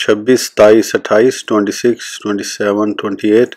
26, 23, 28, 26, 27, 28।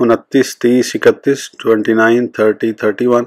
29, 30, 31, 29, 30, 31।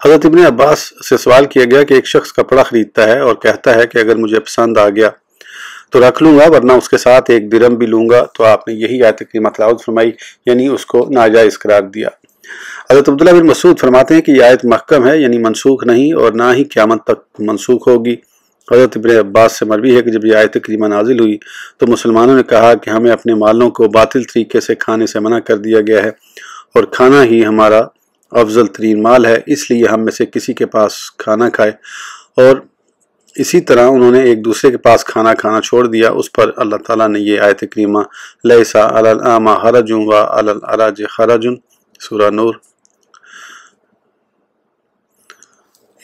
حضرت ابن عباس سے سوال کیا گیا کہ ایک شخص کپڑا خریدتا ہے اور کہتا ہے کہ اگر مجھے پسند آ گیا تو رکھ لوں گا ورنہ اس کے ساتھ ایک درہم بھی لوں گا، تو آپ نے یہی آیت کریمہ تلاوت فرمائی، یعنی اس کو ناجائز قرار دیا۔ حضرت عبداللہ بن مسعود فرماتے ہیں کہ یہ آیت محکم ہے، یعنی منسوخ نہیں اور نہ ہی قیامت تک منسوخ ہوگی۔ حضرت ابن عباس سے مروی ہے کہ جب یہ آیت کریمہ نازل ہوئی تو مسلمانوں نے کہا کہ ہمیں اپنے مالوں کو باطل طریقے سے کھانے سے منع کر دیا گیا ہے اور کھانا ہی ہمارا افضل ترین مال ہے، اس لیے ہم میں سے کسی کے پاس کھانا کھائے، اور اسی طرح انہوں نے ایک دوسرے کے پاس کھانا کھانا چھوڑ دیا۔ اس پر اللہ تعالیٰ نے یہ آیت کریمہ لیسا علی الاعمی حرج وعلی الاعرج حرج سورہ نور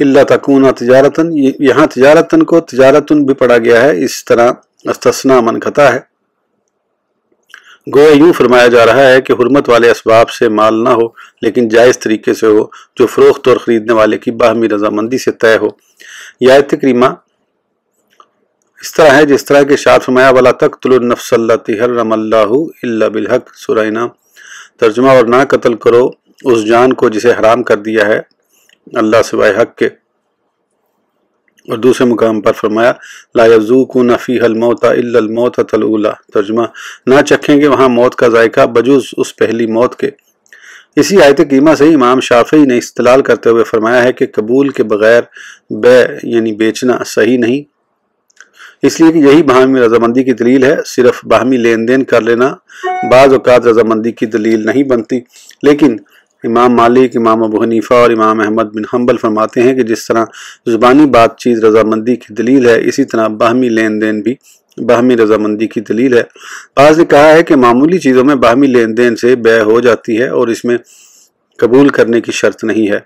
الا تکون تجارتن، یہاں تجارتن کو تجارتن بھی پڑھا گیا ہے، اس طرح استثناء منقطع ہے۔ گویا یوں فرمایا جا رہا ہے کہ حرمت والے اسباب سے مال نہ ہو لیکن جائز طریقے سے ہو، جو فروخت اور خریدنے والے کی باہمی رضامندی سے طے ہو۔ یہ آیت کریمہ اس طرح ہے جس طرح کہ ارشاد فرمایا وَلَا تَقْتُلُوا النَّفْسَ الَّتِي حَرَّمَ اللَّهُ إِلَّا بِالْحَقِّ سورہ انعام۔ ترجمہ اور نہ قتل کرو اس جان کو جسے حرام کر دیا ہے اللہ سوائے حق کے، اور دوسرے مقام پر فرمایا لا یذوقون فیہا الموت الا الموتۃ الاولی، ترجمہ نہ چکھیں گے وہاں موت کا ذائقہ بجز اس پہلی موت کے۔ اسی آیت کریمہ سے امام شافعی نے استدلال کرتے ہوئے فرمایا ہے کہ قبول کے بغیر بے یعنی بیچنا صحیح نہیں، اس لیے کہ یہی باہمی رضامندی کی دلیل ہے۔ صرف باہمی لین دین کر لینا بعض اوقات رضامندی کی دلیل نہیں بنتی، لیکن امام مالک، امام ابو حنیفہ اور امام احمد بن حنبل فرماتے ہیں کہ جس طرح زبانی بات چیت رضامندی کی دلیل ہے، اسی طرح باہمی لین دین بھی باہمی رضامندی کی دلیل ہے۔ بعض نے کہا ہے کہ معمولی چیزوں میں باہمی لین دین سے بیع ہو جاتی ہے اور اس میں قبول کرنے کی شرط نہیں ہے۔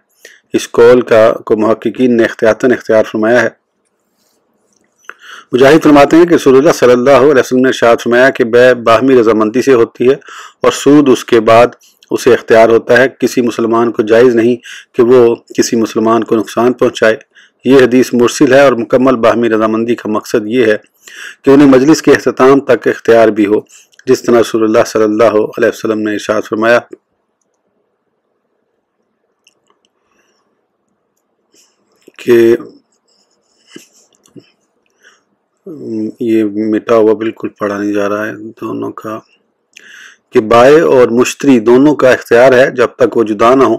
اس قول کو محققین نے احتیاطاً اختیار فرمایا ہے۔ مجاہد فرماتے ہیں کہ رسول اللہ صلی اللہ علیہ وسلم نے ارشاد فرمایا کہ بیع باہمی رضامندی سے ہوتی ہے اور سود اس کے بعد اسے اختیار ہوتا ہے۔ کسی مسلمان کو جائز نہیں کہ وہ کسی مسلمان کو نقصان پہنچائے۔ یہ حدیث مرسل ہے اور مکمل باہمی رضامندی کا مقصد یہ ہے کہ انہیں مجلس کے اختتام تک اختیار بھی ہو، جس طرح رسول اللہ صلی اللہ علیہ وسلم نے ارشاد فرمایا کہ یہ مٹا ہوا بالکل پڑھا نہیں جا رہا ہے دونوں کا، کہ بائع اور مشتری دونوں کا اختیار ہے جب تک وہ جدا نہ ہو۔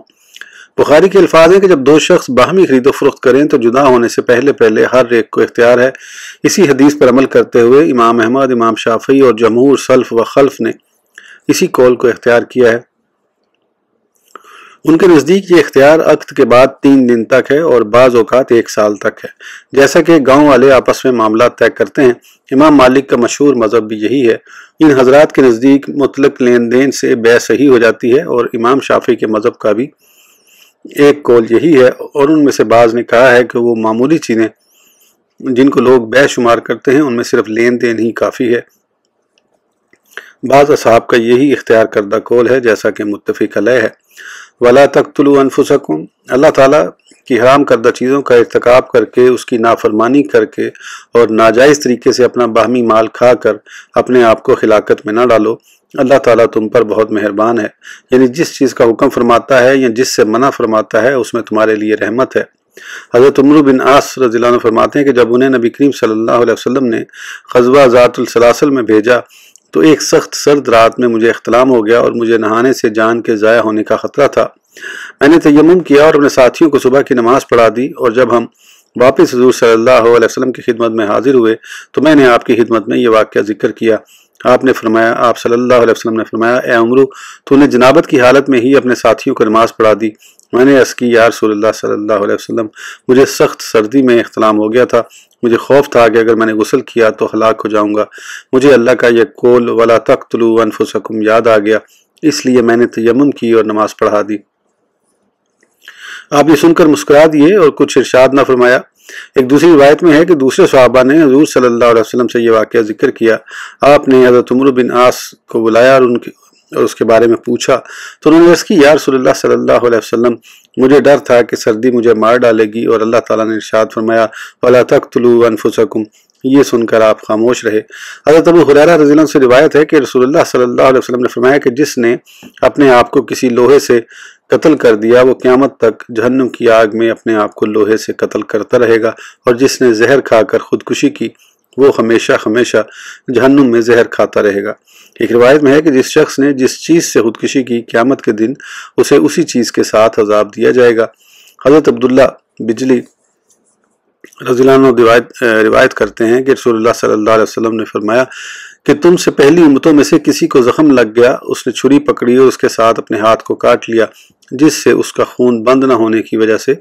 بخاری کے الفاظ ہیں کہ جب دو شخص باہمی خرید و فروخت کریں تو جدا ہونے سے پہلے ہر ایک کو اختیار ہے۔ اسی حدیث پر عمل کرتے ہوئے امام احمد، امام شافعی اور جمہور سلف و خلف نے اسی قول کو اختیار کیا ہے۔ ان کے نزدیک یہ اختیار عقد کے بعد 3 دن تک ہے اور بعض اوقات 1 سال تک ہے، جیسا کہ گاؤں والے آپس میں معاملات طے کرتے ہیں۔ امام مالک کا مشہور مذہب بھی یہی ہے۔ ان حضرات کے نزدیک مطلق لین دین سے بیع صحیح ہو جاتی ہے، اور امام شافعی کے مذہب کا بھی ایک قول یہی ہے، اور ان میں سے بعض نے کہا ہے کہ وہ معمولی چیزیں جن کو لوگ بیع شمار کرتے ہیں ان میں صرف لین دین ہی کافی ہے۔ بعض اصحاب کا یہی اختیار کردہ قول ہے جیسا کہ متفق علیہ ہے۔ وَلَا تَقْتُلُوا أَنفُسَكُمْ، اللہ تعالیٰ کی حرام کردہ چیزوں کا ارتکاب کر کے، اس کی نافرمانی کر کے اور ناجائز طریقے سے اپنا باہمی مال کھا کر اپنے آپ کو ہلاکت میں نہ ڈالو، اللہ تعالیٰ تم پر بہت مہربان ہے، یعنی جس چیز کا حکم فرماتا ہے یا جس سے منع فرماتا ہے اس میں تمہارے لیے رحمت ہے۔ حضرت عمرو بن عاص رضی اللہ عنہ فرماتے ہیں کہ جب انہیں نبی کریم صلی اللہ علیہ وسلم نے غزوہ ذات السلاسل میں بھیجا تو ایک سخت سرد رات میں مجھے احتلام ہو گیا اور مجھے نہانے سے جان کے ضائع ہونے کا خطرہ تھا۔ میں نے تیمم کیا اور اپنے ساتھیوں کو صبح کی نماز پڑھا دی، اور جب ہم واپس حضور صلی اللہ علیہ وسلم کی خدمت میں حاضر ہوئے تو میں نے آپ کی خدمت میں یہ واقعہ ذکر کیا۔ آپ صلی اللہ علیہ وسلم نے فرمایا، اے عمرو، تو نے جنابت کی حالت میں ہی اپنے ساتھیوں کو نماز پڑھا دی۔ میں نے عرض کی، یا رسول اللہ صلی اللہ علیہ وسلم، مجھے سخت سردی میں احتلام ہو گیا تھا، مجھے خوف تھا کہ اگر میں نے غسل کیا تو ہلاک ہو جاؤں گا۔ مجھے اللہ کا یہ قول وَلَا تَقْتُلُوا أَنفُسَكُمْ یاد آ گیا، اس لیے میں نے تیمم کی اور نماز پڑھا دی۔ آپ یہ سن کر مسکرا دیے اور کچھ ارشاد نہ فرمایا۔ ایک دوسری روایت میں ہے کہ دوسرے صحابہ نے حضور صلی اللہ علیہ وسلم سے یہ واقعہ ذکر کیا۔ آپ نے حضرت عمرو بن عاص کو بلایا اور اس کے بارے میں پوچھا تو انہوں نے عرض کی، یا رسول اللہ صلی اللہ علیہ وسلم، مجھے ڈر تھا کہ سردی مجھے مار ڈالے گی، اور اللہ تعالیٰ نے ارشاد فرمایا وَلَا تَقْتُلُوا أَنفُسَكُمْ۔ یہ سن کر آپ خاموش رہے۔ حضرت ابو ہریرہ رضی اللہ عنہ سے روایت ہے کہ رسول اللہ صلی اللہ علیہ وسلم نے فرمایا کہ جس نے اپنے آپ کو کسی لوہے سے قتل کر دیا وہ قیامت تک جہنم کی آگ میں اپنے آپ کو لوہے سے قتل کرتا رہے گا، اور جس نے زہر کھا کر خودکشی کی وہ ہمیشہ ہمیشہ جہنم میں زہر کھاتا رہے گا۔ ایک روایت میں ہے کہ جس شخص نے جس چیز سے خودکشی کی قیامت کے دن اسے اسی چیز کے ساتھ عذاب دیا جائے گا۔ حضرت عبداللہ بجلی رضی اللہ عنہ روایت کرتے ہیں کہ رسول اللہ صلی اللہ علیہ وسلم نے فرمایا کہ تم سے پہلی امتوں میں سے کسی کو زخم لگ گیا، اس نے چھری پکڑی اور اس کے ساتھ اپنے ہاتھ کو کاٹ لیا، جس سے اس کا خون بند نہ ہونے کی وجہ سے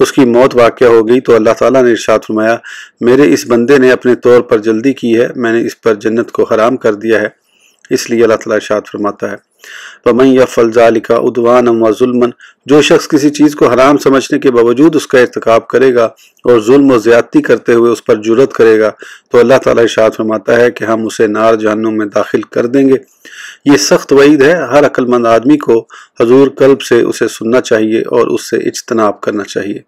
اس کی موت واقع ہو گئی، تو اللہ تعالیٰ نے ارشاد فرمایا میرے اس بندے نے اپنے طور پر جلدی کی ہے، میں نے اس پر جنت کو حرام کر دیا ہے۔ اس لیے اللہ تعالیٰ ارشاد فرماتا ہے وَمَن يَفْعَلْ ذَلِكَ عُدْوَانًا وَظُلْمًا، جو شخص کسی چیز کو حرام سمجھنے کے باوجود اس کا ارتکاب کرے گا اور ظلم و زیادتی کرتے ہوئے اس پر جرأت کرے گا، تو اللہ تعالیٰ ارشاد فرماتا ہے کہ ہم اسے نار جہنم میں داخل کر دیں گے۔ یہ سخت وعید ہے، ہر عقل مند آدمی کو حضور قلب سے اسے سننا چاہیے اور اس سے اجتناب کرنا چاہیے۔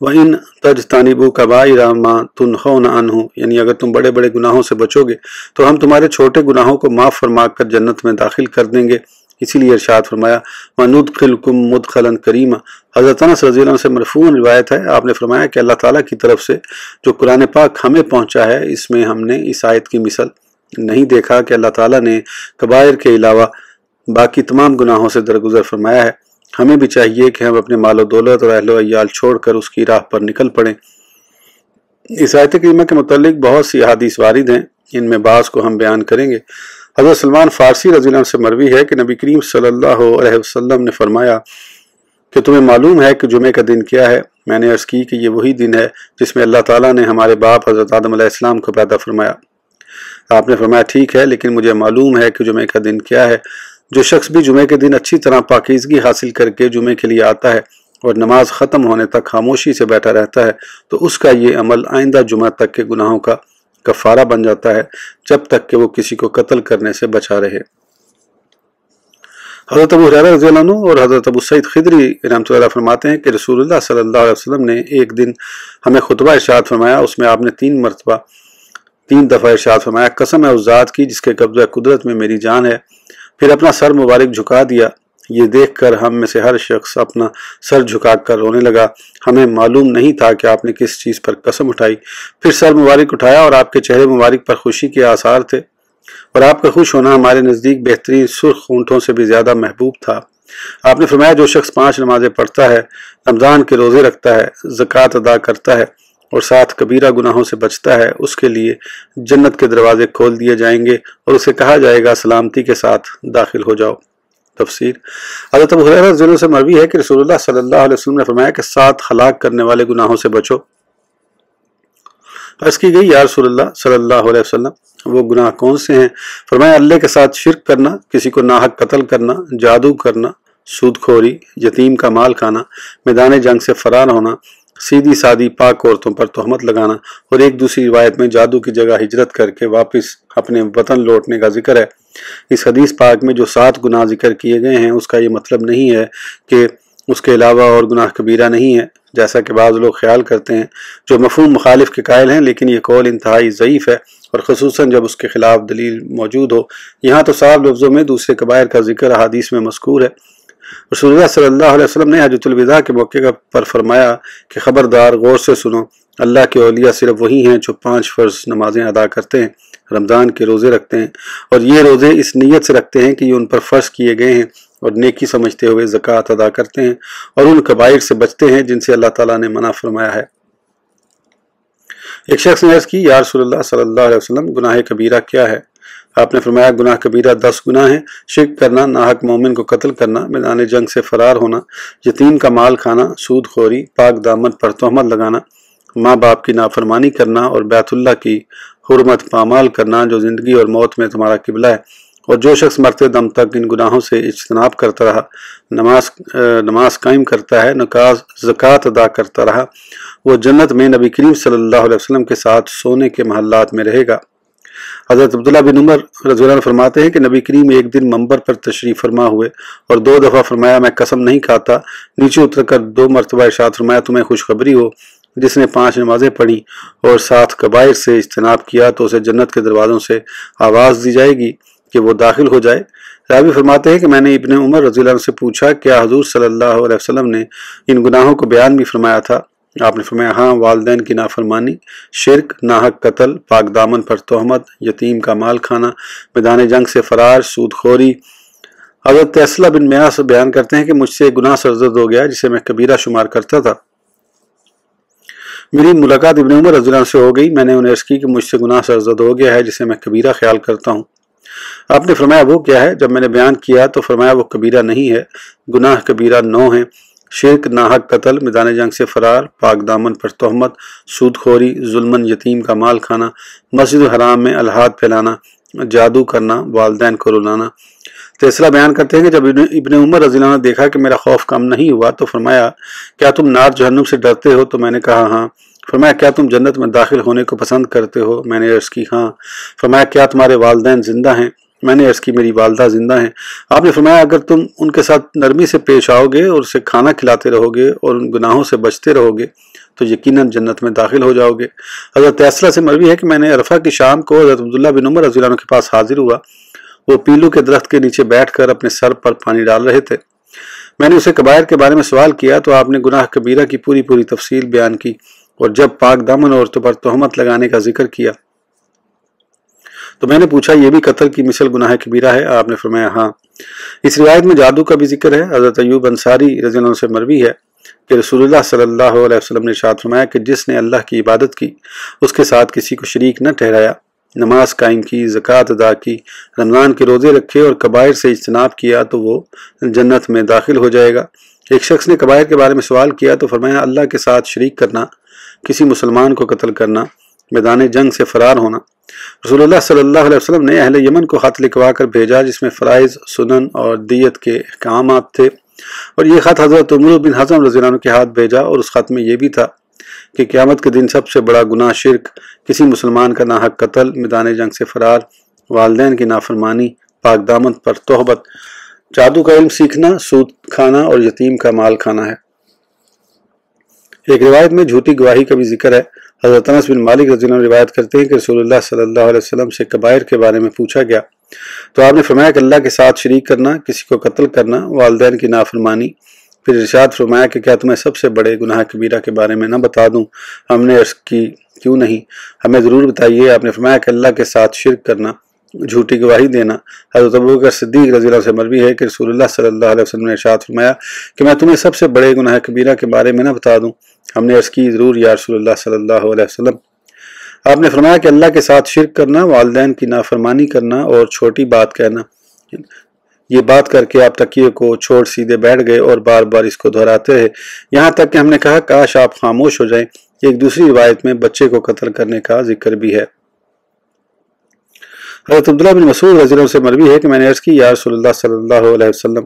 وَإِن تَجْتَنِبُوا كَبَائِرَ مَا تُنْهَوْنَ عَنْهُ، یعنی اگر تم بڑے بڑے گناہوں سے بچو گے تو ہم تمہارے چھوٹے گناہوں کو معاف فرما کر جنت میں داخل کر دیں گے۔ اسی لیے ارشاد فرمایا وَنُدْخِلْكُمْ مُدْخَلًا كَرِيمًا۔ حضرت انس رضی اللہ عنہ سے مرفوع روایت ہے، آپ نے فرمایا کہ اللہ تعالیٰ کی طرف سے جو قرآن پاک ہمیں پہنچا ہے، اس میں ہم نے اس آیت کی مثل نہیں دیکھا کہ اللہ تعالیٰ نے کبائر کے علاوہ باقی تمام گناہوں سے درگزر فرمایا ہے۔ ہمیں بھی چاہیے کہ ہم اپنے مال و دولت اور اہل و عیال چھوڑ کر اس کی راہ پر نکل پڑیں۔ اس آیت کریمہ کے متعلق بہت سی احادیث وارد ہیں، ان میں بعض کو ہم بیان کریں گے۔ حضرت سلمان فارسی رضی اللہ عنہ سے مروی ہے کہ نبی کریم صلی اللہ علیہ وسلم نے فرمایا کہ تمہیں معلوم ہے کہ جمعے کا دن کیا ہے؟ میں نے عرض کی کہ یہ وہی دن ہے جس میں اللہ تعالیٰ نے ہمارے باپ حضرت آدم علیہ السلام کو پیدا فرمایا۔ آپ نے فرمایا ٹھیک ہے، لیکن مجھے معلوم ہے کہ جمعے کا دن کیا ہے۔ جو شخص بھی جمعے کے دن اچھی طرح پاکیزگی حاصل کر کے جمعے کے لیے آتا ہے اور نماز ختم ہونے تک خاموشی سے بیٹھا رہتا ہے تو اس کا یہ عمل آئندہ جمعہ تک کے گناہوں کا کفارہ بن جاتا ہے، جب تک کہ وہ کسی کو قتل کرنے سے بچا رہے۔ حضرت ابو ہریرہ رضی اللہ عنہ اور حضرت ابو سعید خدری رحمۃ اللہ فرماتے ہیں کہ رسول اللہ صلی اللہ علیہ وسلم نے ایک دن ہمیں خطبہ ارشاد فرمایا، اس میں آپ نے 3 دفعہ ارشاد فرمایا قسم ہے اس ذات کی جس کے قبضہ قدرت میں میری جان ہے، پھر اپنا سر مبارک جھکا دیا۔ یہ دیکھ کر ہم میں سے ہر شخص اپنا سر جھکا کر رونے لگا، ہمیں معلوم نہیں تھا کہ آپ نے کس چیز پر قسم اٹھائی۔ پھر سر مبارک اٹھایا اور آپ کے چہرے مبارک پر خوشی کے آثار تھے، اور آپ کا خوش ہونا ہمارے نزدیک بہترین سرخ اونٹوں سے بھی زیادہ محبوب تھا۔ آپ نے فرمایا جو شخص 5 نمازیں پڑھتا ہے، رمضان کے روزے رکھتا ہے، زکوٰۃ ادا کرتا ہے اور ساتھ کبیرہ گناہوں سے بچتا ہے، اس کے لیے جنت کے دروازے کھول دیے جائیں گے اور اسے کہا جائے گا سلامتی کے ساتھ داخل ہو جاؤ۔ تفسیر حضرت ابو ہریرہ رضی اللہ عنہ سے مروی ہے کہ رسول اللہ صلی اللہ علیہ وسلم نے فرمایا کہ 7 ہلاک کرنے والے گناہوں سے بچو۔ عرض کی گئی یا رسول اللہ صلی اللہ علیہ وسلم وہ گناہ کون سے ہیں؟ فرمایا اللہ کے ساتھ شرک کرنا، کسی کو ناحق قتل کرنا، جادو کرنا، سود خوری، یتیم کا مال کھانا، میدان جنگ سے فرار ہونا، سیدھی سادی پاک عورتوں پر تہمت لگانا، اور ایک دوسری روایت میں جادو کی جگہ ہجرت کر کے واپس اپنے وطن لوٹنے کا ذکر ہے۔ اس حدیث پاک میں جو 7 گناہ ذکر کیے گئے ہیں اس کا یہ مطلب نہیں ہے کہ اس کے علاوہ اور گناہ کبیرہ نہیں ہے، جیسا کہ بعض لوگ خیال کرتے ہیں جو مفہوم مخالف کے قائل ہیں، لیکن یہ قول انتہائی ضعیف ہے، اور خصوصاً جب اس کے خلاف دلیل موجود ہو۔ یہاں تو صاف لفظوں میں دوسرے کبائر کا ذکر احادیث میں مذکور ہے۔ رسول اللہ صلی اللہ علیہ وسلم نے حجۃ الوداع کے موقع پر فرمایا کہ خبردار، غور سے سنو، اللہ کے اولیاء صرف وہی ہیں جو 5 فرض نمازیں ادا کرتے ہیں، رمضان کے روزے رکھتے ہیں، اور یہ روزے اس نیت سے رکھتے ہیں کہ یہ ان پر فرض کیے گئے ہیں، اور نیکی سمجھتے ہوئے زکوٰۃ ادا کرتے ہیں، اور ان کبائر سے بچتے ہیں جن سے اللہ تعالیٰ نے منع فرمایا ہے۔ ایک شخص نے عرض کی یا رسول اللہ صلی اللہ علیہ وسلم گناہ کبیرہ کیا ہے؟ آپ نے فرمایا گناہ کبیرہ 10 گناہ ہیں، شرک کرنا، ناحق مومن کو قتل کرنا، میدان جنگ سے فرار ہونا، یتیم کا مال کھانا، سود خوری، پاک دامن پر تہمت لگانا، ماں باپ کی نافرمانی کرنا، اور بیت اللہ کی حرمت پامال کرنا جو زندگی اور موت میں تمہارا قبلہ ہے۔ اور جو شخص مرتے دم تک ان گناہوں سے اجتناب کرتا رہا، نماز قائم کرتا ہے، زکوٰۃ ادا کرتا رہا، وہ جنت میں نبی کریم صلی اللہ علیہ وسلم کے ساتھ سونے کے محلات میں رہے گا۔ حضرت عبداللہ بن عمر رضی اللہ عنہ فرماتے ہیں کہ نبی کریم ایک دن منبر پر تشریف فرما ہوئے اور 2 دفعہ فرمایا میں قسم نہیں کھاتا، نیچے اتر کر 2 مرتبہ ارشاد فرمایا تمہیں خوشخبری ہو، جس نے 5 نمازیں پڑھی اور 7 کبائر سے اجتناب کیا تو اسے جنت کے دروازوں سے آواز دی جائے گی کہ وہ داخل ہو جائے۔ راوی فرماتے ہیں کہ میں نے ابن عمر رضی اللہ عنہ سے پوچھا کیا حضور صلی اللہ علیہ وسلم نے ان گناہوں کو بیان بھی فرمایا تھا؟ آپ نے فرمایا ہاں، والدین کی نافرمانی، شرک، ناحق قتل، پاک دامن پر تہمت، یتیم کا مال کھانا، میدان جنگ سے فرار، سود خوری۔ حضرت اسلہ بن میاس بیان کرتے ہیں کہ مجھ سے گناہ سرزد ہو گیا جسے میں کبیرہ شمار کرتا تھا۔ میری ملاقات ابن عمر رضی اللہ عنہ سے ہو گئی، میں نے انہیں عرض کی کہ مجھ سے گناہ سرزد ہو گیا ہے جسے میں کبیرہ خیال کرتا ہوں۔ آپ نے فرمایا وہ کیا ہے؟ جب میں نے بیان کیا تو فرمایا وہ کبیرہ نہیں ہے، گناہ کبیرہ 9 ہیں: شرک، ناحق قتل، میدان جنگ سے فرار، پاک دامن پر تہمت، سود خوری، ظلمن یتیم کا مال کھانا، مسجد الحرام میں الحاد پھیلانا، جادو کرنا، والدین کو رلانا۔ تیسرا بیان کرتے ہیں کہ جب ابن عمر رضی اللہ عنہ نے دیکھا کہ میرا خوف کم نہیں ہوا تو فرمایا کیا تم نار جہنم سے ڈرتے ہو؟ تو میں نے کہا ہاں۔ فرمایا کیا تم جنت میں داخل ہونے کو پسند کرتے ہو؟ میں نے عرض کی ہاں۔ فرمایا کیا تمہارے والدین زندہ ہیں؟ میں نے عرض کی میری والدہ زندہ ہیں۔ آپ نے فرمایا اگر تم ان کے ساتھ نرمی سے پیش آؤ گے اور اسے کھانا کھلاتے رہو گے اور ان گناہوں سے بچتے رہو گے تو یقیناً جنت میں داخل ہو جاؤ گے۔ حضرت اسلہ سے مروی ہے کہ میں نے عرفہ کی شام کو حضرت عبداللہ بن عمر رضی اللہ عنہ کے پاس حاضر ہوا۔ وہ پیلو کے درخت کے نیچے بیٹھ کر اپنے سر پر پانی ڈال رہے تھے۔ میں نے اسے کبائر کے بارے میں سوال کیا تو آپ نے گناہ کبیرہ کی پوری تفصیل بیان کی اور جب پاک دامن عورتوں پر تہمت لگانے کا ذکر کیا تو میں نے پوچھا یہ بھی قتل کی مثل گناہ کبیرہ ہے؟ آپ نے فرمایا ہاں۔ اس روایت میں جادو کا بھی ذکر ہے۔ حضرت ایوب انصاری رضی اللہ عنہ سے مروی ہے کہ رسول اللہ صلی اللہ علیہ وسلم نے ارشاد فرمایا کہ جس نے اللہ کی عبادت کی، اس کے ساتھ کسی کو شریک نہ ٹھہرایا، نماز قائم کی، زکوٰۃ ادا کی، رمضان کے روزے رکھے اور کبائر سے اجتناب کیا تو وہ جنت میں داخل ہو جائے گا۔ ایک شخص نے کبائر کے بارے میں سوال کیا تو فرمایا اللہ کے ساتھ شریک کرنا، کسی مسلمان کو قتل کرنا، میدان جنگ سے فرار ہونا۔ رسول اللہ صلی اللہ علیہ وسلم نے اہل یمن کو خط لکھوا کر بھیجا جس میں فرائض، سنن اور دیت کے احکامات تھے، اور یہ خط حضرت عمر بن حزم رضی اللہ عنہ کے ہاتھ بھیجا اور اس خط میں یہ بھی تھا کہ قیامت کے دن سب سے بڑا گناہ شرک، کسی مسلمان کا ناحق قتل، میدان جنگ سے فرار، والدین کی نافرمانی، پاک دامن پر تہمت، جادو کا علم سیکھنا، سود کھانا اور یتیم کا مال کھانا ہے۔ ایک روایت میں جھوٹی گواہی کا بھی ذکر ہے۔ حضرت انس بن مالک رضی اللہ عنہ روایت کرتے ہیں کہ رسول اللہ صلی اللہ علیہ وسلم سے کبائر کے بارے میں پوچھا گیا تو آپ نے فرمایا کہ اللہ کے ساتھ شریک کرنا، کسی کو قتل کرنا، والدین کی نافرمانی۔ پھر ارشاد فرمایا کہ کیا تمہیں سب سے بڑے گناہ کبیرہ کے بارے میں نہ بتا دوں؟ ہم نے عرض کی کیوں نہیں، ہمیں ضرور بتائیے۔ آپ نے فرمایا کہ اللہ کے ساتھ شرک کرنا، جھوٹی گواہی دینا۔ حضرت ابوبکر صدیق رضی اللہ عنہ سے مروی ہے کہ رسول اللہ صلی اللہ علیہ وسلم نے ارشاد فرمایا کہ میں تمہیں سب سے بڑے گناہ کبیرہ کے بارے میں نہ بتا دوں؟ ہم نے عرض کی ضرور یا رسول اللہ صلی اللہ علیہ وسلم۔ آپ نے فرمایا کہ اللہ کے ساتھ شرک کرنا، والدین کی نافرمانی کرنا اور چھوٹی بات کہنا۔ یہ بات کر کے آپ تکیے کو چھوڑ سیدھے بیٹھ گئے اور بار بار اس کو دہراتے رہے، یہاں تک کہ ہم نے کہا کاش آپ خاموش ہو جائیں۔ ایک دوسری روایت میں بچے کو قتل کرنے کا ذکر بھی ہے۔ حضرت عبداللہ بن مسعود رضی اللہ عنہ سے مروی ہے کہ میں نے عرض کی یا رسول اللہ صلی اللہ علیہ وسلم،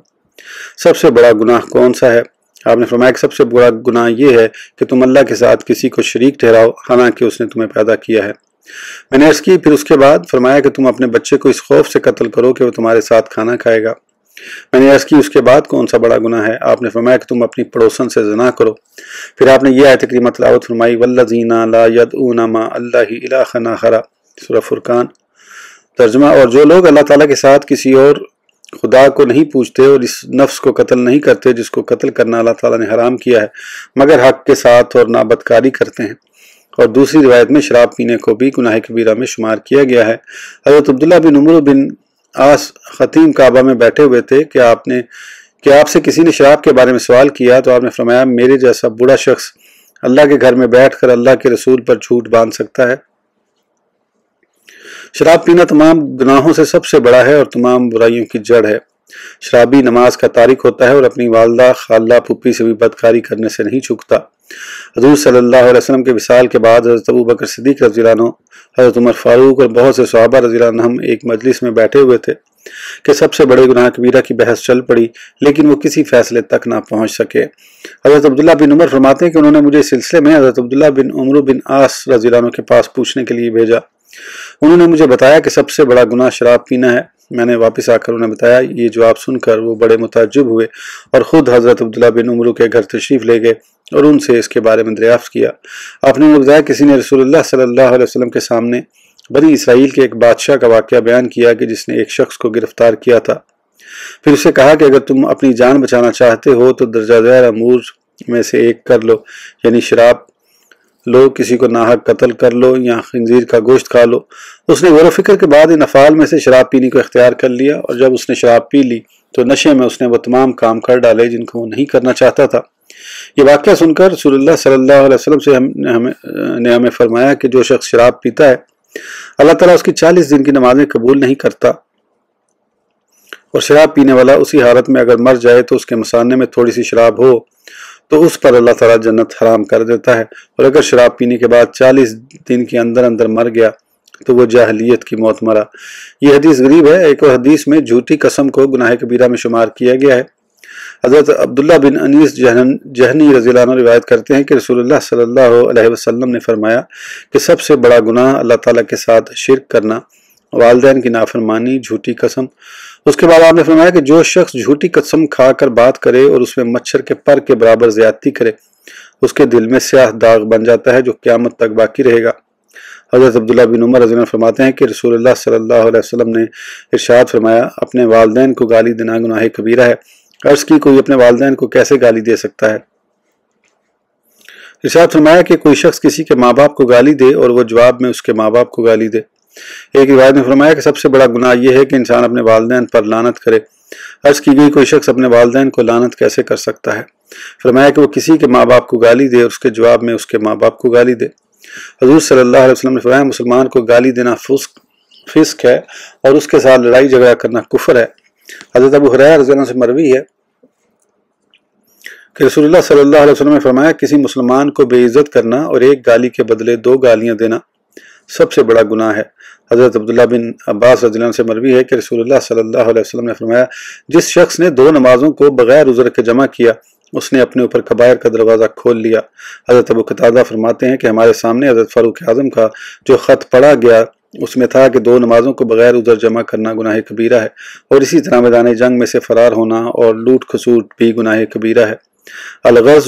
سب سے بڑا گناہ کون سا ہے؟ آپ نے فرمایا کہ سب سے بڑا گناہ یہ ہے کہ تم اللہ کے ساتھ کسی کو شریک ٹھہراؤ حالانکہ اس نے تمہیں پیدا کیا ہے۔ میں نے عرض کی پھر اس کے بعد فرمایا کہ تم اپنے بچے کو اس خوف سے قتل کرو کہ وہ تمہارے ساتھ کھانا کھائے گا۔ میں نے عرض کی اس کے بعد کون سا بڑا گناہ ہے؟ آپ نے فرمایا کہ تم اپنی پڑوسن سے زنا کرو۔ پھر آپ نے یہ آیت کریمہ تلاوت فرمائی والذین لا یدعون مع اللہ الہا آخر، سورہ فرقان۔ ترجمہ، اور جو لوگ اللہ تعالیٰ کے ساتھ کسی اور خدا کو نہیں پوچھتے اور اس نفس کو قتل نہیں کرتے جس کو قتل کرنا اللہ تعالیٰ نے حرام کیا ہے مگر حق کے ساتھ اور نابدکاری کرتے ہیں۔ اور دوسری روایت میں شراب پینے کو بھی گناہ کبیرہ میں شمار کیا گیا ہے۔ حضرت عبداللہ بن عمر بن عاص خطیم کعبہ میں بیٹھے ہوئے تھے کہ آپ سے کسی نے شراب کے بارے میں سوال کیا تو آپ نے فرمایا میرے جیسا بوڑھا شخص اللہ کے گھر میں بیٹھ کر اللہ کے رسول پر جھوٹ باندھ سکتا ہے؟ شراب پینا تمام گناہوں سے سب سے بڑا ہے اور تمام برائیوں کی جڑ ہے۔ شرابی نماز کا تارک ہوتا ہے اور اپنی والدہ، خالہ، پھوپھی سے بھی بدکاری کرنے سے نہیں چوکتا۔ حضور صلی اللہ علیہ وسلم کے وصال کے بعد حضرت ابوبکر صدیق رضی اللہ عنہ، حضرت عمر فاروق اور بہت سے صحابہ رضی اللہ عنہم ایک مجلس میں بیٹھے ہوئے تھے کہ سب سے بڑے گناہ کبیرہ کی بحث چل پڑی لیکن وہ کسی فیصلے تک نہ پہنچ سکے۔ حضرت عبداللہ بن عمر فرماتے ہیں کہ انہوں نے مجھے اس سلسلے میں حضرت عبداللہ بن عمر بن عاص رضی اللہ عنہ کے پاس پوچھنے کے لیے بھیجا۔ انہوں نے مجھے بتایا کہ سب سے بڑا گناہ شراب پینا ہے۔ میں نے واپس آ کر انہیں بتایا، یہ جواب سن کر وہ بڑے متعجب ہوئے اور خود حضرت عبداللہ بن عمر کے گھر تشریف لے گئے اور ان سے اس کے بارے میں دریافت کیا۔ آپ نے بتایا کسی نے رسول اللہ صلی اللہ علیہ وسلم کے سامنے بنی اسرائیل کے ایک بادشاہ کا واقعہ بیان کیا کہ جس نے ایک شخص کو گرفتار کیا تھا۔ پھر اسے کہا کہ اگر تم اپنی جان بچانا چاہتے ہو تو درجہ ذیل امور میں سے ایک کر لو، یعنی شراب لو، کسی کو ناحق قتل کر لو یا خنزیر کا گوشت کھا لو۔ اس نے غور و فکر کے بعد ان افعال میں سے شراب پینے کو اختیار کر لیا، اور جب اس نے شراب پی لی تو نشے میں اس نے وہ تمام کام کر ڈالے جن کو وہ نہیں کرنا چاہتا تھا۔ یہ واقعہ سن کر رسول اللہ صلی اللہ علیہ وسلم سے ہمیں فرمایا کہ جو شخص شراب پیتا ہے اللہ تعالیٰ اس کی 40 دن کی نمازیں قبول نہیں کرتا، اور شراب پینے والا اسی حالت میں اگر مر جائے تو اس کے مثانے میں تھوڑی سی شراب ہو تو اس پر اللہ تعالیٰ جنت حرام کر دیتا ہے، اور اگر شراب پینے کے بعد 40 دن کے اندر اندر مر گیا تو وہ جاہلیت کی موت مرا۔ یہ حدیث غریب ہے۔ ایک اور حدیث میں جھوٹی قسم کو گناہ کبیرہ میں شمار کیا گیا ہے۔ حضرت عبداللہ بن انیس جہنی رضی اللہ عنہ روایت کرتے ہیں کہ رسول اللہ صلی اللہ علیہ وسلم نے فرمایا کہ سب سے بڑا گناہ اللہ تعالیٰ کے ساتھ شرک کرنا، والدین کی نافرمانی، جھوٹی قسم۔ اس کے بعد آپ نے فرمایا کہ جو شخص جھوٹی قسم کھا کر بات کرے اور اس میں مچھر کے پر کے برابر زیادتی کرے اس کے دل میں سیاہ داغ بن جاتا ہے جو قیامت تک باقی رہے گا۔ حضرت عبداللہ بن عمر رضی اللہ عنہ فرماتے ہیں کہ رسول اللہ صلی اللہ علیہ وسلم نے ارشاد فرمایا اپنے والدین کو گالی دینا گناہ کبیرہ ہے۔ عرض کی کوئی اپنے والدین کو کیسے گالی دے سکتا ہے؟ ارشاد فرمایا کہ کوئی شخص کسی کے ماں باپ کو گالی دے اور وہ جواب میں اس کے ماں باپ کو گالی دے۔ ایک روایت میں فرمایا کہ سب سے بڑا گناہ یہ ہے کہ انسان اپنے والدین پر لعنت کرے۔ عرض کی گئی کوئی شخص اپنے والدین کو لعنت کیسے کر سکتا ہے؟ فرمایا کہ وہ کسی کے ماں باپ کو گالی دے اور اس کے جواب میں اس کے ماں باپ کو گالی دے۔ حضور صلی اللہ علیہ وسلم نے فرمایا مسلمان کو گالی دینا فسق ہے اور اس کے ساتھ لڑائی جھگڑا کرنا کفر ہے۔ حضرت ابو ہریرہ رضی اللہ عنہ سے مروی ہے کہ رسول اللہ صلی اللہ علیہ وسلم نے فرمایا کسی مسلمان کو بے عزت کرنا اور ایک گالی کے بدلے 2 گالیاں دینا سب سے بڑا گناہ ہے۔ حضرت عبداللہ بن عباس رضی اللہ عنہ سے مروی ہے کہ رسول اللہ صلی اللہ علیہ وسلم نے فرمایا جس شخص نے 2 نمازوں کو بغیر عذر کے جمع کیا اس نے اپنے اوپر کبائر کا دروازہ کھول لیا۔ حضرت ابو قتادہ فرماتے ہیں کہ ہمارے سامنے حضرت فاروق اعظم کا جو خط پڑھا گیا اس میں تھا کہ 2 نمازوں کو بغیر عذر جمع کرنا گناہ کبیرہ ہے، اور اسی طرح میدان جنگ میں سے فرار ہونا اور لوٹ کھسوٹ بھی گناہ کبیرہ ہے۔ الغرض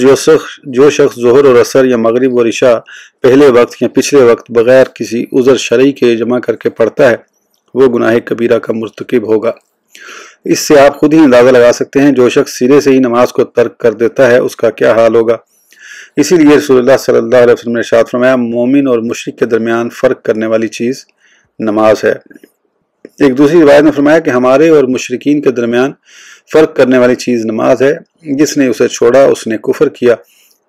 جو شخص ظہر اور عصر یا مغرب اور عشاء پہلے وقت یا پچھلے وقت بغیر کسی عذر شرعی کے جمع کر کے پڑھتا ہے وہ گناہ کبیرہ کا مرتکب ہوگا۔ اس سے آپ خود ہی اندازہ لگا سکتے ہیں جو شخص سرے سے ہی نماز کو ترک کر دیتا ہے اس کا کیا حال ہوگا۔ اسی لیے رسول اللہ صلی اللہ علیہ وسلم نے ارشاد فرمایا مومن اور مشرک کے درمیان فرق کرنے والی چیز نماز ہے۔ ایک دوسری روایت میں فرمایا کہ ہمارے اور مشرکین کے درمیان فرق کرنے والی چیز نماز ہے، جس نے اسے چھوڑا اس نے کفر کیا۔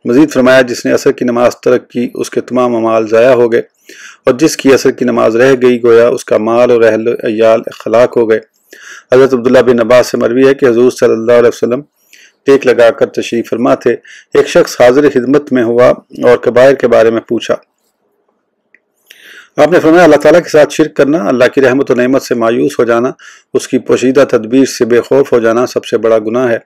مزید فرمایا جس نے عصر کی نماز ترک کی اس کے تمام اعمال ضائع ہو گئے، اور جس کی عصر کی نماز رہ گئی گویا اس کا مال اور اہل عیال اخلاق ہو گئے۔ حضرت عبداللہ بن عباس سے مروی ہے کہ حضور صلی اللہ علیہ وسلم ٹیک لگا کر تشریف فرما تھے۔ ایک شخص حاضر خدمت میں ہوا اور کبائر کے بارے میں پوچھا۔ آپ نے فرمایا اللہ تعالیٰ کے ساتھ شرک کرنا، اللہ کی رحمت و نعمت سے مایوس ہو جانا، اس کی پوشیدہ تدبیر سے بے خوف ہو جانا سب سے بڑا گناہ ہے۔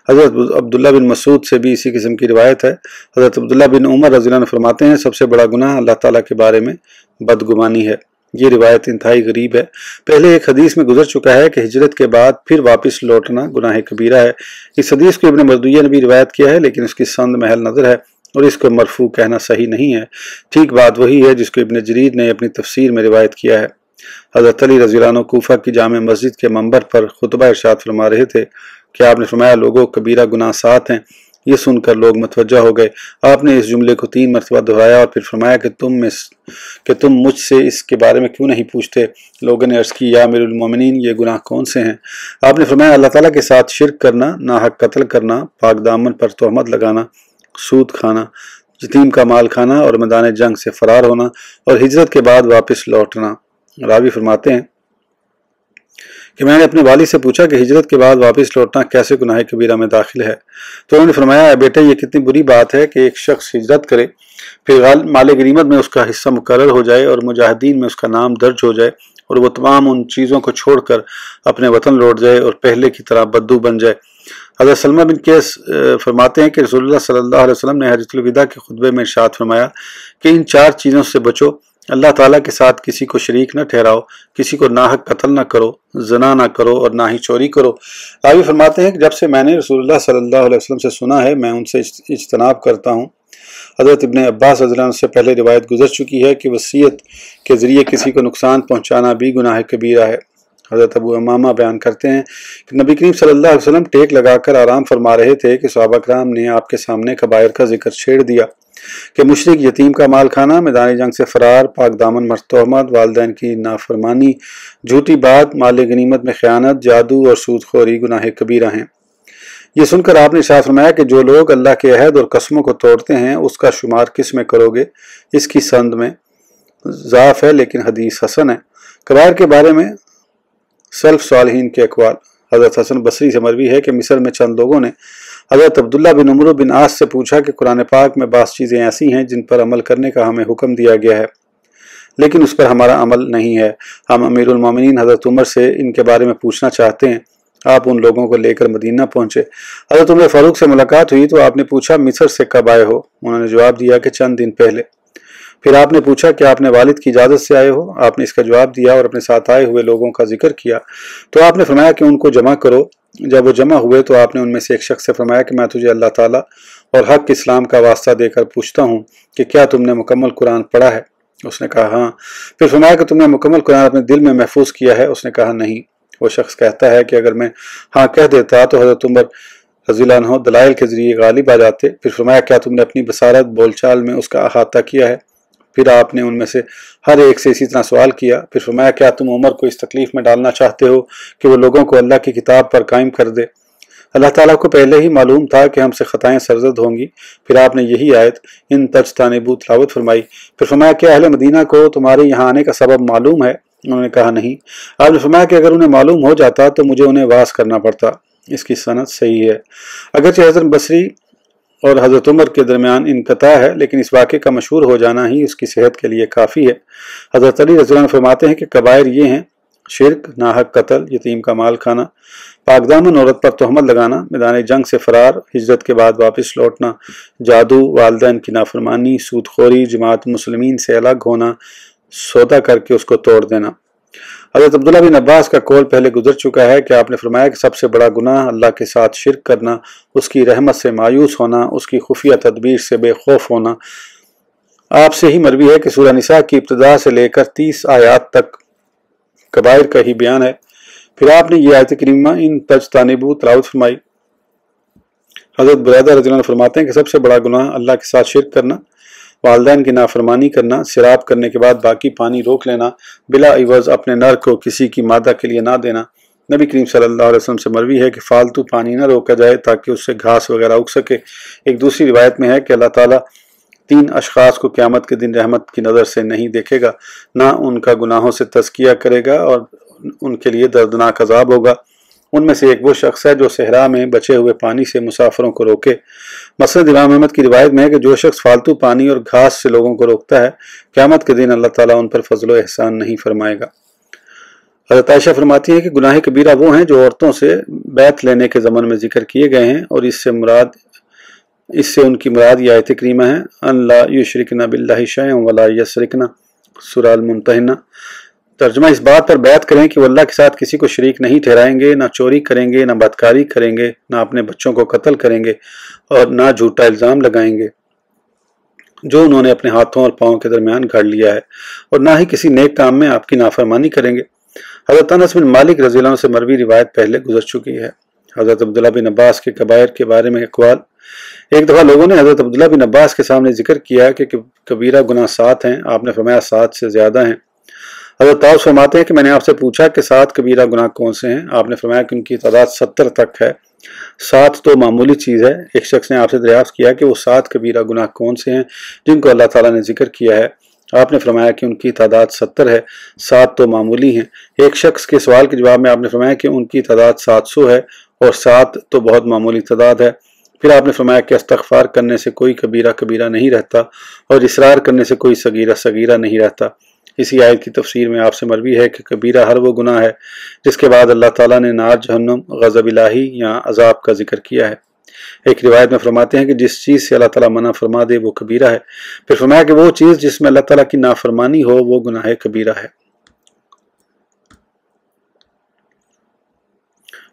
حضرت عبداللہ بن مسعود سے بھی اسی قسم کی روایت ہے۔ حضرت عبداللہ بن عمر رضی اللہ عنہ فرماتے ہیں سب سے بڑا گناہ اللہ تعالیٰ کے بارے میں بدگمانی ہے۔ یہ روایت انتہائی غریب ہے۔ پہلے ایک حدیث میں گزر چکا ہے کہ ہجرت کے بعد پھر واپس لوٹنا گناہ کبیرہ ہے۔ اس حدیث کو ابن مردویہ نے بھی روایت کیا ہے لیکن اس کی سند محل نظر ہے اور اس کو مرفوع کہنا صحیح نہیں ہے۔ ٹھیک بات وہی ہے جس کو ابن جریر نے اپنی تفسیر میں روایت کیا ہے۔ حضرت علی رضی اللہ عنہ کوفہ کی جامع مسجد کے منبر پر خطبہ ارشاد فرما رہے تھے کہ آپ نے فرمایا لوگوں کبیرہ گناہ 7 ہیں۔ یہ سن کر لوگ متوجہ ہو گئے۔ آپ نے اس جملے کو 3 مرتبہ دہرایا اور پھر فرمایا کہ تم مجھ سے اس کے بارے میں کیوں نہیں پوچھتے؟ لوگوں نے عرض کی یا امیر المومنین یہ گناہ کون سے ہیں؟ آپ نے فرمایا اللہ تعالیٰ کے ساتھ شرک کرنا، ناحق قتل کرنا، پاک دامن پر تہمت لگانا، سود کھانا، یتیم کا مال کھانا اور میدان جنگ سے فرار ہونا اور ہجرت کے بعد واپس لوٹنا۔ راوی فرماتے ہیں کہ میں نے اپنے والد سے پوچھا کہ ہجرت کے بعد واپس لوٹنا کیسے گناہ کبیرہ میں داخل ہے؟ تو انہوں نے فرمایا بیٹے یہ کتنی بری بات ہے کہ ایک شخص ہجرت کرے، پھر مال غنیمت میں اس کا حصہ مقرر ہو جائے اور مجاہدین میں اس کا نام درج ہو جائے اور وہ تمام ان چیزوں کو چھوڑ کر اپنے وطن لوٹ جائے اور پہلے کی طرح بدو بن جائے۔ حضرت سلمہ بن قیس فرماتے ہیں کہ رسول اللہ صلی اللہ علیہ وسلم نے حجۃ الوداع کے خطبے میں ارشاد فرمایا کہ ان 4 چیزوں سے بچو، اللہ تعالیٰ کے ساتھ کسی کو شریک نہ ٹھہراؤ، کسی کو ناحق قتل نہ کرو، زنا نہ کرو اور نہ ہی چوری کرو۔ راوی فرماتے ہیں کہ جب سے میں نے رسول اللہ صلی اللہ علیہ وسلم سے سنا ہے میں ان سے اجتناب کرتا ہوں حضرت ابن عباس رضی اللہ عنہ سے پہلے روایت گزر چکی ہے کہ وصیت کے ذریعے کسی کو نقصان پہنچانا بھی گناہ کبیرہ ہے۔ حضرت ابو امامہ بیان کرتے ہیں کہ نبی کریم صلی اللہ علیہ وسلم ٹیک لگا کر آرام فرما رہے تھے کہ صحابہ کرام نے آپ کے سامنے کبائر کا ذکر چھیڑ دیا کہ مشرک یتیم کا مال کھانا، میدان جنگ سے فرار، پاک دامن مرد تہمت، والدین کی نافرمانی، جھوٹی بات، مال غنیمت میں خیانت، جادو اور سود خوری گناہ کبیرہ ہیں۔ یہ سن کر آپ نے ارشاد فرمایا کہ جو لوگ اللہ کے عہد اور قسموں کو توڑتے ہیں اس کا شمار کس میں کرو گے؟ اس کی سند میں ضعف ہے لیکن حدیث حسن ہے۔ کبائر کے بارے میں سلف صالحین کے اقوال۔ حضرت حسن بصری سے مروی ہے کہ مصر میں چند لوگوں نے حضرت عبداللہ بن عمرو بن عاص سے پوچھا کہ قرآن پاک میں بعض چیزیں ایسی ہیں جن پر عمل کرنے کا ہمیں حکم دیا گیا ہے لیکن اس پر ہمارا عمل نہیں ہے، ہم امیر المومنین حضرت عمر سے ان کے بارے میں پوچھنا چاہتے ہیں۔ آپ ان لوگوں کو لے کر مدینہ پہنچے۔ حضرت عمر فاروق سے ملاقات ہوئی تو آپ نے پوچھا مصر سے کب آئے ہو؟ انہوں نے جواب دیا کہ چند دن پہلے۔ پھر آپ نے پوچھا کہ آپ نے والد کی اجازت سے آئے ہو؟ آپ نے اس کا جواب دیا اور اپنے ساتھ آئے ہوئے لوگوں کا ذکر کیا تو آپ نے فرمایا کہ ان کو جمع کرو۔ جب وہ جمع ہوئے تو آپ نے ان میں سے ایک شخص سے فرمایا کہ میں تجھے اللہ تعالیٰ اور حق اسلام کا واسطہ دے کر پوچھتا ہوں کہ کیا تم نے مکمل قرآن پڑھا ہے؟ اس نے کہا ہاں۔ پھر فرمایا کہ تم نے مکمل قرآن اپنے دل میں محفوظ کیا ہے؟ اس نے کہا نہیں۔ وہ شخص کہتا ہے کہ اگر میں ہاں کہہ دیتا تو حضرت عمر رضی اللہ عنہ دلائل کے ذریعے غالب آ جاتے۔ پھر فرمایا کیا تم نے اپنی بصارت بول چال میں اس کا احاطہ کیا ہے؟ پھر آپ نے ان میں سے ہر ایک سے اسی طرح سوال کیا۔ پھر فرمایا کیا تم عمر کو اس تکلیف میں ڈالنا چاہتے ہو کہ وہ لوگوں کو اللہ کی کتاب پر قائم کر دے؟ اللہ تعالیٰ کو پہلے ہی معلوم تھا کہ ہم سے خطائیں سرزد ہوں گی۔ پھر آپ نے یہی آیت ان تجتنبوا تلاوت فرمائی۔ پھر فرمایا کیا اہل مدینہ کو تمہارے یہاں آنے کا سبب معلوم ہے؟ انہوں نے کہا نہیں۔ آپ نے فرمایا کہ اگر انہیں معلوم ہو جاتا تو مجھے انہیں واعظ کرنا پڑتا۔ اس کی سند صحیح ہے۔ اگرچہ حضرت بصری اور حضرت عمر کے درمیان انقطاع ہے لیکن اس واقعے کا مشہور ہو جانا ہی اس کی صحت کے لیے کافی ہے۔ حضرت علی رضی اللہ عنہ فرماتے ہیں کہ کبائر یہ ہیں: شرک، ناحق قتل، یتیم کا مال کھانا، پاک دامن عورت پر تہمت لگانا، میدان جنگ سے فرار، ہجرت کے بعد واپس لوٹنا، جادو، والدین کی نافرمانی، سود خوری، جماعت مسلمین سے الگ ہونا، سودا کر کے اس کو توڑ دینا۔ حضرت عبداللہ بن عباس کا قول پہلے گزر چکا ہے کہ آپ نے فرمایا کہ سب سے بڑا گناہ اللہ کے ساتھ شرک کرنا، اس کی رحمت سے مایوس ہونا، اس کی خفیہ تدبیر سے بے خوف ہونا۔ آپ سے ہی مروی ہے کہ سورہ نساء کی ابتدا سے لے کر 30 آیات تک کبائر کا ہی بیان ہے۔ پھر آپ نے یہ آیت کریمہ ان تجتنبوا تلاوت فرمائی۔ حضرت برادہ رضی اللہ عنہ فرماتے ہیں کہ سب سے بڑا گناہ اللہ کے ساتھ شرک کرنا، والدین کی نافرمانی کرنا، سیراب کرنے کے بعد باقی پانی روک لینا، بلا عوض اپنے نر کو کسی کی مادہ کے لیے نہ دینا۔ نبی کریم صلی اللہ علیہ وسلم سے مروی ہے کہ فالتو پانی نہ روکا جائے تاکہ اس سے گھاس وغیرہ اگ سکے۔ ایک دوسری روایت میں ہے کہ اللہ تعالیٰ 3 اشخاص کو قیامت کے دن رحمت کی نظر سے نہیں دیکھے گا، نہ ان کا گناہوں سے تزکیہ کرے گا اور ان کے لیے دردناک عذاب ہوگا۔ ان میں سے ایک وہ شخص ہے جو صحرا میں بچے ہوئے پانی سے مسافروں کو روکے۔ مسند امام احمد کی روایت میں ہے کہ جو شخص فالتو پانی اور گھاس سے لوگوں کو روکتا ہے قیامت کے دن اللہ تعالیٰ ان پر فضل و احسان نہیں فرمائے گا۔ حضرت عائشہ فرماتی ہیں کہ گناہ کبیرہ وہ ہیں جو عورتوں سے بیعت لینے کے ضمن میں ذکر کیے گئے ہیں اور اس سے ان کی مراد یہ آیت کریمہ ہے ان لا یشرکن باللہ شیئا ولا یسرکن، سورہ الممتحنہ۔ ترجمہ اس بات پر بیعت کریں کہ وہ اللہ کے ساتھ کسی کو شریک نہیں ٹھہرائیں گے، نہ چوری کریں گے، نہ بدکاری کریں گے، نہ اپنے بچوں کو قتل کریں گے اور نہ جھوٹا الزام لگائیں گے جو انہوں نے اپنے ہاتھوں اور پاؤں کے درمیان گھڑ لیا ہے، اور نہ ہی کسی نیک کام میں آپ کی نافرمانی کریں گے۔ حضرت انس بن مالک رضی اللہ عنہ سے مروی روایت پہلے گزر چکی ہے۔ حضرت عبداللہ بن عباس کے کبائر کے بارے میں اقوال۔ ایک دفعہ لوگوں نے حضرت عبداللہ بن عباس کے سامنے ذکر کیا کہ کبیرہ گناہ 7 ہیں۔ آپ نے فرمایا 7 سے زیادہ ہیں۔ حضرت طاؤس فرماتے ہیں کہ میں نے آپ سے پوچھا کہ 7 کبیرہ گناہ کون سے ہیں؟ آپ نے فرمایا کہ ان کی تعداد 70 تک ہے۔ 7 تو معمولی چیز ہے۔ ایک شخص نے آپ سے دریافت کیا کہ وہ 7 کبیرہ گناہ کون سے ہیں جن کو اللہ تعالیٰ نے ذکر کیا ہے؟ آپ نے فرمایا کہ ان کی تعداد 70 ہے۔ 7 تو معمولی ہیں۔ ایک شخص کے سوال کے جواب میں آپ نے فرمایا کہ ان کی تعداد 700 ہے اور 7 تو بہت معمولی تعداد ہے۔ پھر آپ نے فرمایا کہ استغفار کرنے سے کوئی کبیرہ نہیں رہتا اور اصرار کرنے سے کوئی صغیرہ نہیں رہتا۔ اسی آیت کی تفسیر میں آپ سے مروی ہے کہ کبیرہ ہر وہ گناہ ہے جس کے بعد اللہ تعالیٰ نے نار، جہنم، غضب الہی یا عذاب کا ذکر کیا ہے۔ ایک روایت میں فرماتے ہیں کہ جس چیز سے اللہ تعالیٰ منع فرما دے وہ کبیرہ ہے۔ پھر فرمایا کہ وہ چیز جس میں اللہ تعالیٰ کی نافرمانی ہو وہ گناہ کبیرہ ہے۔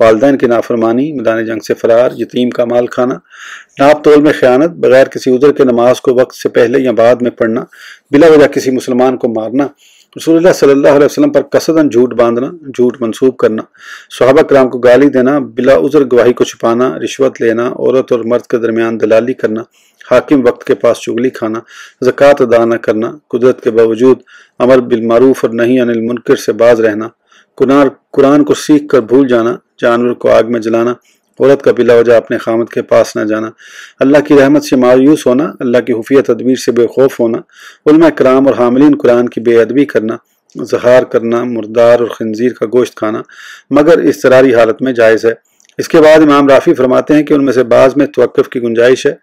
والدین کی نافرمانی، میدان جنگ سے فرار، یتیم کا مال کھانا، ناپ تول میں خیانت، بغیر کسی عذر کے نماز کو وقت سے پہلے یا بعد میں پڑھنا، بلا وجہ کسی مسلمان کو مارنا، رسول اللہ صلی اللہ علیہ وسلم پر قصداً جھوٹ باندھنا، جھوٹ منسوب کرنا، صحابہ کرام کو گالی دینا، بلا عذر گواہی کو چھپانا، رشوت لینا، عورت اور مرد کے درمیان دلالی کرنا، حاکم وقت کے پاس چغلی کھانا، زکوٰۃ ادا نہ کرنا، قدرت کے باوجود امر بالمعروف اور نہی عن المنکر سے باز رہنا، قرآن کو سیکھ کر بھول جانا، جانور کو آگ میں جلانا، عورت کا بلا وجہ اپنے خامد کے پاس نہ جانا، اللہ کی رحمت سے مایوس ہونا، اللہ کی خفیہ تدبیر سے بے خوف ہونا، علماء کرام اور حاملین قرآن کی بے ادبی کرنا، زہار کرنا، مردار اور خنزیر کا گوشت کھانا مگر اضطراری حالت میں جائز ہے۔ اس کے بعد امام رافی فرماتے ہیں کہ ان میں سے بعض میں توقف کی گنجائش ہے۔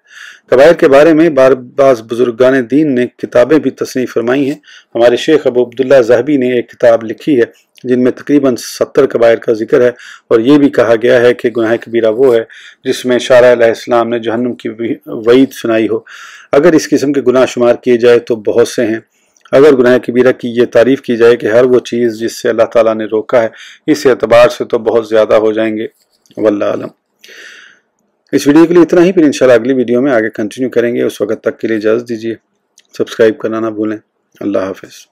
کبائر کے بارے میں بعض بزرگان دین نے کتابیں بھی تصنیف فرمائی ہیں۔ ہمارے شیخ ابو عبداللہ ذہبی نے ایک کتاب لکھی ہے جن میں تقریباً 70 کبائر کا ذکر ہے، اور یہ بھی کہا گیا ہے کہ گناہ کبیرہ وہ ہے جس میں شارع علیہ السلام نے جہنم کی وعید سنائی ہو۔ اگر اس قسم کے گناہ شمار کیے جائے تو بہت سے ہیں۔ اگر گناہ کبیرہ کی یہ تعریف کی جائے کہ ہر وہ چیز جس سے اللہ تعالیٰ نے روکا ہے، اس اعتبار سے تو بہت زیادہ ہو جائیں گے۔ واللہ اعلم۔ اس ویڈیو کے لیے اتنا ہی، پھر انشاءاللہ اگلی ویڈیو میں آگے کنٹینیو کریں گے۔ اس وقت تک کے لیے اجازت دیجیے، سبسکرائب کرنا نہ بھولیں۔ اللہ حافظ۔